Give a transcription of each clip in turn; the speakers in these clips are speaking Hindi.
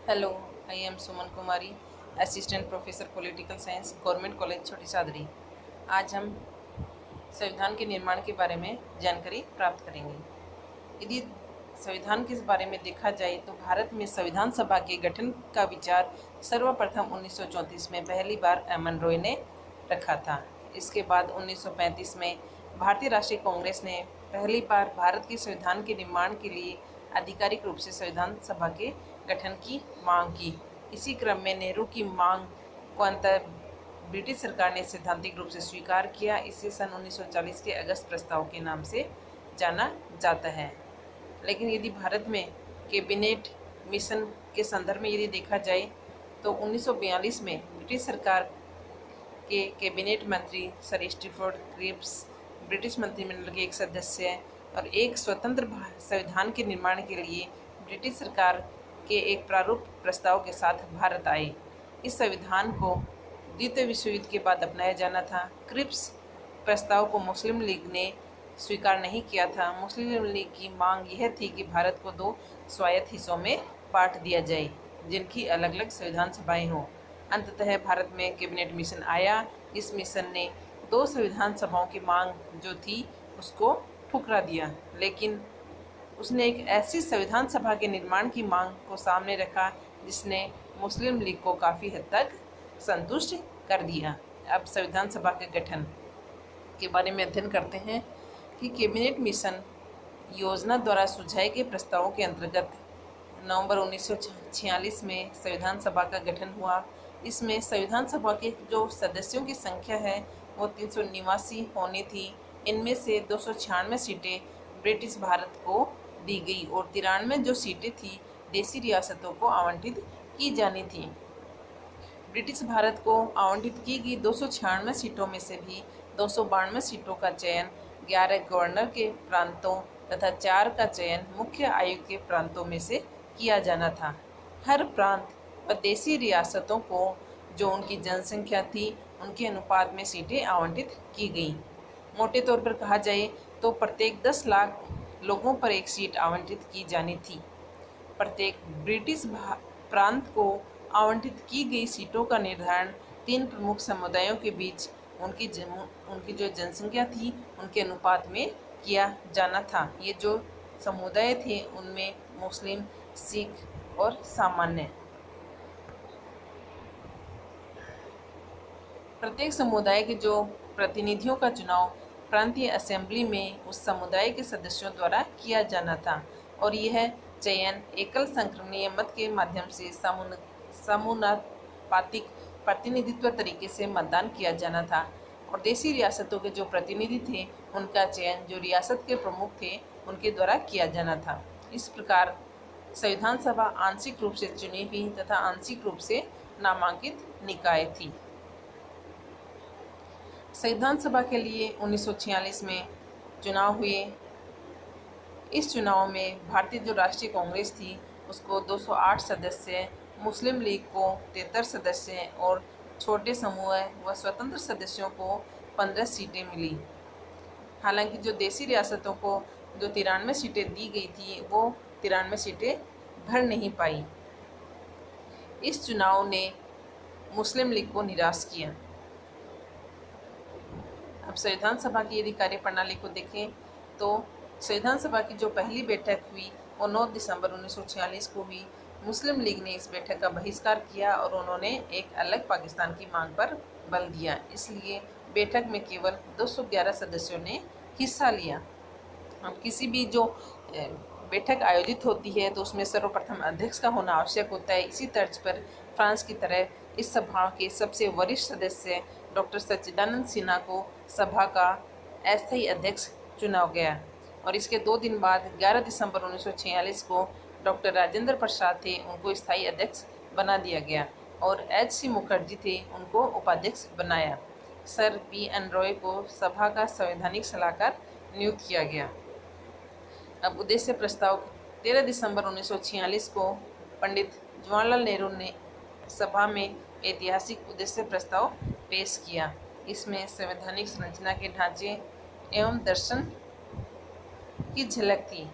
Hello, I am Suman Kumari, assistant professor political science, government college छोटी सादड़ी। आज हम संविधान के निर्माण के बारे में जानकारी प्राप्त करेंगे। यदि संविधान के बारे में देखा जाए तो भारत में संविधान सभा के गठन का विचार सर्वप्रथम 1934 में पहली बार एम.एन. रॉय ने रखा था। इसके बाद 1935 में भारतीय राष्ट्रीय कांग्रेस ने पहली बार भारत के संविधान के निर्माण के लिए आधिकारिक रूप से संविधान सभा के गठन की मांग की। इसी क्रम में नेहरू की मांग को अंतर ब्रिटिश सरकार ने सैद्धांतिक रूप से स्वीकार किया। इसे सन 1940 के अगस्त प्रस्ताव के नाम से जाना जाता है। लेकिन यदि भारत में कैबिनेट मिशन के संदर्भ में यदि देखा जाए तो 1942 में ब्रिटिश सरकार के कैबिनेट मंत्री सर स्टीफर्ड क्रिप्स ब्रिटिश मंत्रिमंडल के एक सदस्य और एक स्वतंत्र संविधान के निर्माण के लिए ब्रिटिश सरकार के एक प्रारूप प्रस्ताव के साथ भारत आए। इस संविधान को द्वितीय विश्व युद्ध के बाद अपनाया जाना था। क्रिप्स प्रस्ताव को मुस्लिम लीग ने स्वीकार नहीं किया था। मुस्लिम लीग की मांग यह थी कि भारत को दो स्वायत्त हिस्सों में बांट दिया जाए, जिनकी अलग अलग संविधान सभाएं हों। अंततः भारत में कैबिनेट मिशन आया। इस मिशन ने दो संविधान सभाओं की मांग जो थी उसको ठुकरा दिया, लेकिन उसने एक ऐसी संविधान सभा के निर्माण की मांग को सामने रखा जिसने मुस्लिम लीग को काफ़ी हद तक संतुष्ट कर दिया। अब संविधान सभा के गठन के बारे में अध्ययन करते हैं कि कैबिनेट मिशन योजना द्वारा सुझाए गए प्रस्तावों के अंतर्गत नवंबर 1946 में संविधान सभा का गठन हुआ। इसमें संविधान सभा के जो सदस्यों की संख्या है वो 389 होनी थी। इनमें से 296 सीटें ब्रिटिश भारत को दी गई और 93 जो सीटें थी देसी रियासतों को आवंटित की जानी थी। ब्रिटिश भारत को आवंटित की गई 296 सीटों में से भी 292 सीटों का चयन 11 गवर्नर के प्रांतों तथा 4 का चयन मुख्य आयुक्त के प्रांतों में से किया जाना था। हर प्रांत व देसी रियासतों को जो उनकी जनसंख्या थी उनके अनुपात में सीटें आवंटित की गईं। मोटे तौर पर कहा जाए तो प्रत्येक 10 लाख लोगों पर एक सीट आवंटित की जानी थी। प्रत्येक ब्रिटिश प्रांत को आवंटित की गई सीटों का निर्धारण 3 प्रमुख समुदायों के बीच उनकी जो जनसंख्या थी उनके अनुपात में किया जाना था। ये जो समुदाय थे उनमें मुस्लिम, सिख और सामान्य। प्रत्येक समुदाय के जो प्रतिनिधियों का चुनाव प्रांतीय असेंबली में उस समुदाय के सदस्यों द्वारा किया जाना था और यह चयन एकल संक्रमणीय मत के माध्यम से समानुपातिक प्रतिनिधित्व तरीके से मतदान किया जाना था और देसी रियासतों के जो प्रतिनिधि थे उनका चयन जो रियासत के प्रमुख थे उनके द्वारा किया जाना था। इस प्रकार संविधान सभा आंशिक रूप से चुनी हुई तथा आंशिक रूप से नामांकित निकाय थी। संविधान सभा के लिए 1946 में चुनाव हुए। इस चुनाव में भारतीय जो राष्ट्रीय कांग्रेस थी उसको 208 सदस्य, मुस्लिम लीग को 73 सदस्य और छोटे समूह व स्वतंत्र सदस्यों को 15 सीटें मिली। हालांकि जो देसी रियासतों को जो 93 सीटें दी गई थी वो 93 सीटें भर नहीं पाई। इस चुनाव ने मुस्लिम लीग को निराश किया। अब संविधान सभा की यदि कार्यप्रणाली को देखें तो संविधान सभा की जो पहली बैठक हुई वो 9 दिसंबर 1946 को हुई। मुस्लिम लीग ने इस बैठक का बहिष्कार किया और उन्होंने एक अलग पाकिस्तान की मांग पर बल दिया। इसलिए बैठक में केवल 211 सदस्यों ने हिस्सा लिया। अब किसी भी जो बैठक आयोजित होती है तो उसमें सर्वप्रथम अध्यक्ष का होना आवश्यक होता है। इसी तर्ज पर फ्रांस की तरह इस सभा के सबसे वरिष्ठ सदस्य डॉक्टर सच्चिदानंद सिन्हा को सभा का अस्थायी अध्यक्ष चुना गया और इसके 2 दिन बाद 11 दिसंबर 1946 को डॉक्टर राजेंद्र प्रसाद थे उनको स्थायी अध्यक्ष बना दिया गया और एच.सी. मुखर्जी थे उनको उपाध्यक्ष बनाया। Sir BN. रॉय को सभा का संवैधानिक सलाहकार नियुक्त किया गया। अब उद्देश्य प्रस्ताव 13 दिसंबर 1946 को पंडित जवाहरलाल नेहरू ने सभा में ऐतिहासिक उद्देश्य प्रस्ताव पेश किया। इसमें संवैधानिक संरचना के ढांचे एवं दर्शन की झलक थी,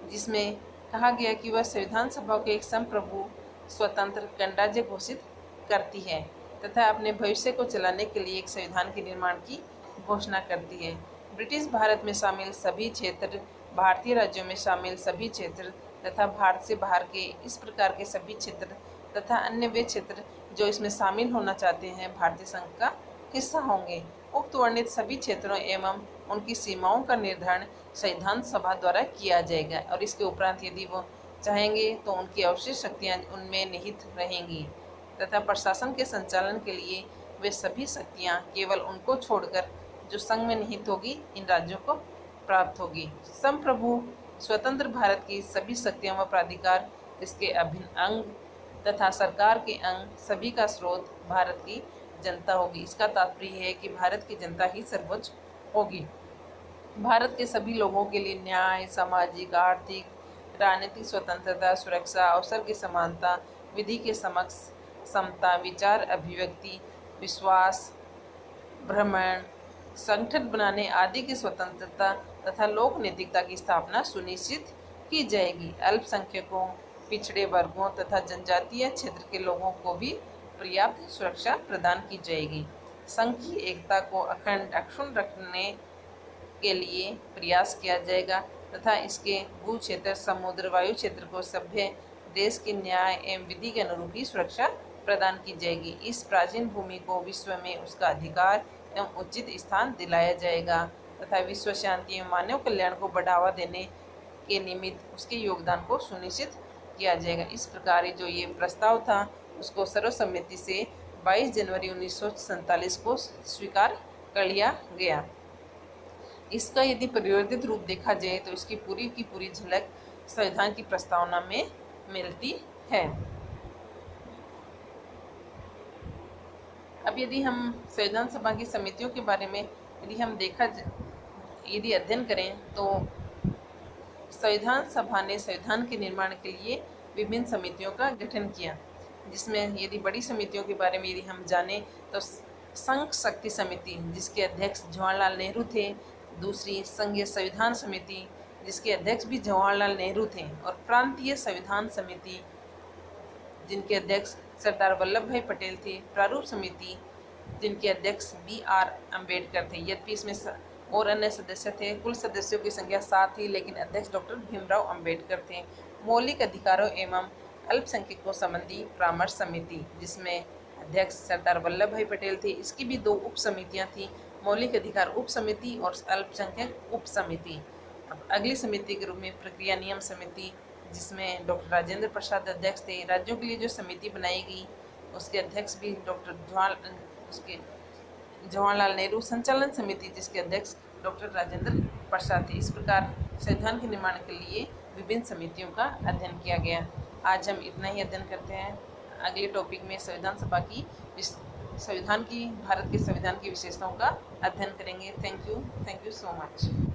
जिसमें कहा गया कि वह संविधान सभा को एक संप्रभु स्वतंत्र गणराज्य घोषित करती है तथा अपने भविष्य को चलाने के लिए एक संविधान के निर्माण की घोषणा करती है। ब्रिटिश भारत में शामिल सभी क्षेत्र, भारतीय राज्यों में शामिल सभी क्षेत्र तथा भारत से बाहर के इस प्रकार के सभी क्षेत्र तथा अन्य वे क्षेत्र जो इसमें शामिल होना चाहते हैं भारतीय संघ का हिस्सा होंगे। उक्त वर्णित सभी क्षेत्रों एवं उनकी सीमाओं का निर्धारण संविधान सभा द्वारा किया जाएगा और इसके उपरांत यदि वो चाहेंगे तो उनकी अवशिष्ट शक्तियाँ उनमें निहित रहेंगी तथा प्रशासन के संचालन के लिए वे सभी शक्तियाँ केवल उनको छोड़कर जो संघ में निहित होगी इन राज्यों को प्राप्त होगी। संप्रभु स्वतंत्र भारत की सभी शक्तियाँ व प्राधिकार इसके अभिन्न अंग तथा सरकार के अंग सभी का स्रोत भारत की जनता होगी। इसका तात्पर्य है कि भारत की जनता ही सर्वोच्च होगी। भारत के सभी लोगों के लिए न्याय, सामाजिक, आर्थिक, राजनीतिक स्वतंत्रता, सुरक्षा, अवसर की समानता, विधि के समक्ष समता, विचार अभिव्यक्ति, विश्वास, भ्रमण, संगठन बनाने आदि की स्वतंत्रता तथा लोक नैतिकता की स्थापना सुनिश्चित की जाएगी। अल्पसंख्यकों, पिछड़े वर्गों तथा जनजातीय क्षेत्र के लोगों को भी पर्याप्त सुरक्षा प्रदान की जाएगी। संघ की एकता को अखंड अक्षुण्ण रखने के लिए प्रयास किया जाएगा तथा इसके भू क्षेत्र, समुद्र, वायु क्षेत्र को सभ्य देश के न्याय एवं विधि के अनुरूप ही सुरक्षा प्रदान की जाएगी। इस प्राचीन भूमि को विश्व में उसका अधिकार एवं उचित स्थान दिलाया जाएगा तथा विश्व शांति एवं मानव कल्याण को बढ़ावा देने के निमित्त उसके योगदान को सुनिश्चित किया जाएगा। इस प्रकार जो ये प्रस्ताव था उसको सर्वसम्मति से 22 जनवरी 1947 को स्वीकार कर लिया गया। इसका यदि परिवर्तित रूप देखा जाए तो इसकी पूरी की पूरी झलक संविधान की प्रस्तावना में मिलती है। अब यदि हम संविधान सभा की समितियों के बारे में यदि अध्ययन करें तो संविधान सभा ने संविधान के निर्माण के लिए विभिन्न समितियों का गठन किया, जिसमें यदि बड़ी समितियों के बारे में यदि हम जानें तो संघ शक्ति समिति जिसके अध्यक्ष जवाहरलाल नेहरू थे, दूसरी संघीय संविधान समिति जिसके अध्यक्ष भी जवाहरलाल नेहरू थे और प्रांतीय संविधान समिति जिनके अध्यक्ष सरदार वल्लभ भाई पटेल थे, प्रारूप समिति जिनके अध्यक्ष BR अम्बेडकर थे। यद्यपि इसमें और अन्य सदस्य थे, कुल सदस्यों की संख्या 7 थी, लेकिन अध्यक्ष डॉक्टर भीमराव अम्बेडकर थे। मौलिक अधिकारों एवं अल्पसंख्यकों संबंधी परामर्श समिति जिसमें अध्यक्ष सरदार वल्लभ भाई पटेल थे, इसकी भी 2 उप समितियाँ थी, मौलिक अधिकार उप समिति और अल्पसंख्यक उप समिति। अब अगली समिति के रूप में प्रक्रिया नियम समिति जिसमें डॉक्टर राजेंद्र प्रसाद अध्यक्ष थे। राज्यों के लिए जो समिति बनाई गई उसके अध्यक्ष भी जवाहरलाल नेहरू। संचालन समिति जिसके अध्यक्ष डॉक्टर राजेंद्र प्रसाद थे। इस प्रकार संविधान के निर्माण के लिए विभिन्न समितियों का अध्ययन किया गया। आज हम इतना ही अध्ययन करते हैं। अगले टॉपिक में संविधान सभा की भारत के संविधान की विशेषताओं का अध्ययन करेंगे। Thank you so much.